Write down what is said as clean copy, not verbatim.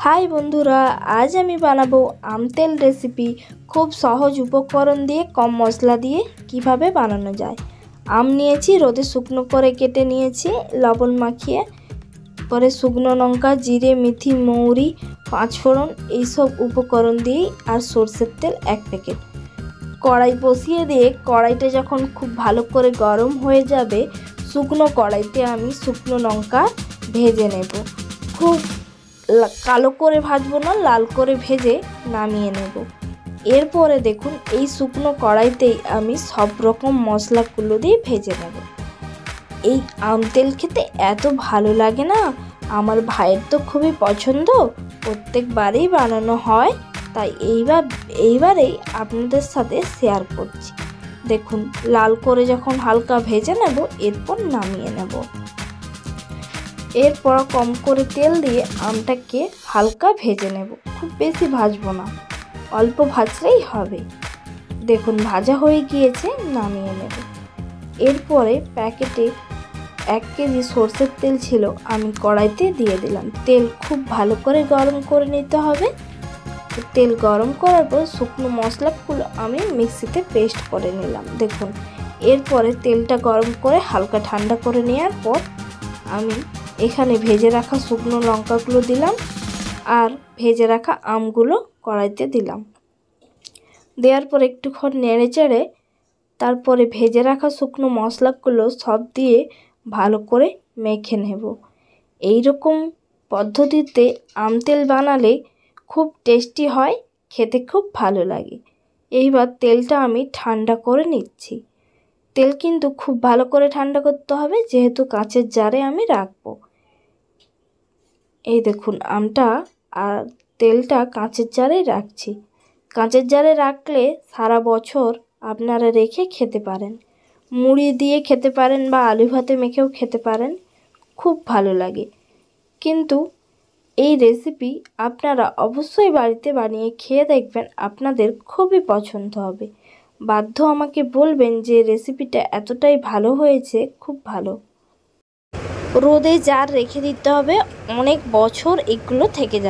High বন্ধুরা, আজ আমি বানাবো আম তেল রেসিপি। খুব সহজ উপকরণ দিয়ে কম মশলা দিয়ে কিভাবে বানানো যায়। আম নিয়েছি, রোদে শুকনো করে কেটে নিয়েছি, লবণ মাখিয়ে। পরে শুকনো লঙ্কা, জিরে, মেথি, মৌরি, পাঁচফোড়ন এইসব উপকরণ দিয়েই আর সরষের তেল 1 প্যাকেট। কড়াই বসিয়ে দিয়ে কড়াইটা যখন খুব ভালো করে গরম হয়ে যাবে, শুকনো কড়াইতে আমি শুকনো লঙ্কা ভেজে নেব। খুব কালো করে ভাজবো না, লাল করে ভেজে নামিয়ে নেব। এরপরে দেখুন, এই শুকনো কড়াইতেই আমি সব রকম মশলাগুলো দিয়ে ভেজে নেব। এই আম তেল খেতে এত ভালো লাগে না, আমার ভাইয়ের তো খুবই পছন্দ, প্রত্যেকবারেই বানানো হয়, তাই এইবারেই আপনাদের সাথে শেয়ার করছি। দেখুন, লাল করে যখন হালকা ভেজে নেব, এরপর নামিয়ে নেব। এরপর কম করে তেল দিয়ে আমটাকে হালকা ভেজে নেব, খুব বেশি ভাজবো না, অল্প ভাজলেই হবে। দেখুন, ভাজা হয়ে গিয়েছে, নামিয়ে নেব। এরপরে প্যাকেটে 1 কেজি সরষের তেল ছিল, আমি কড়াইতে দিয়ে দিলাম। তেল খুব ভালো করে গরম করে নিতে হবে। তেল গরম করার পর শুকনো মশলাগুলো আমি মিক্সিতে পেস্ট করে নিলাম। দেখুন, এরপরে তেলটা গরম করে হালকা ঠান্ডা করে নেওয়ার পর আমি এখানে ভেজে রাখা শুকনো লঙ্কাগুলো দিলাম আর ভেজে রাখা আমগুলো কড়াইতে দিলাম। দেওয়ার পর একটুক্ষণ নেড়ে চেড়ে তারপরে ভেজে রাখা শুকনো মশলাগুলো সব দিয়ে ভালো করে মেখে নেব। এই রকম পদ্ধতিতে আম তেল বানালে খুব টেস্টি হয়, খেতে খুব ভালো লাগে। এইবার তেলটা আমি ঠান্ডা করে নিচ্ছি। তেল কিন্তু খুব ভালো করে ঠান্ডা করতে হবে, যেহেতু কাঁচের জারে আমি রাখবো। এই দেখুন, আমটা আর তেলটা কাঁচের জারেই রাখছি। কাঁচের জারে রাখলে সারা বছর আপনারা রেখে খেতে পারেন, মুড়ি দিয়ে খেতে পারেন বা আলু ভাতে মেখেও খেতে পারেন, খুব ভালো লাগে। কিন্তু এই রেসিপি আপনারা অবশ্যই বাড়িতে বানিয়ে খেয়ে দেখবেন, আপনাদের খুবই পছন্দ হবে। বাধ্য আমাকে বলবেন যে রেসিপিটা এতটাই ভালো হয়েছে, খুব ভালো। রোদে জার রেখে দিতে হবে, অনেক বছর এগুলো থেকে যাবে।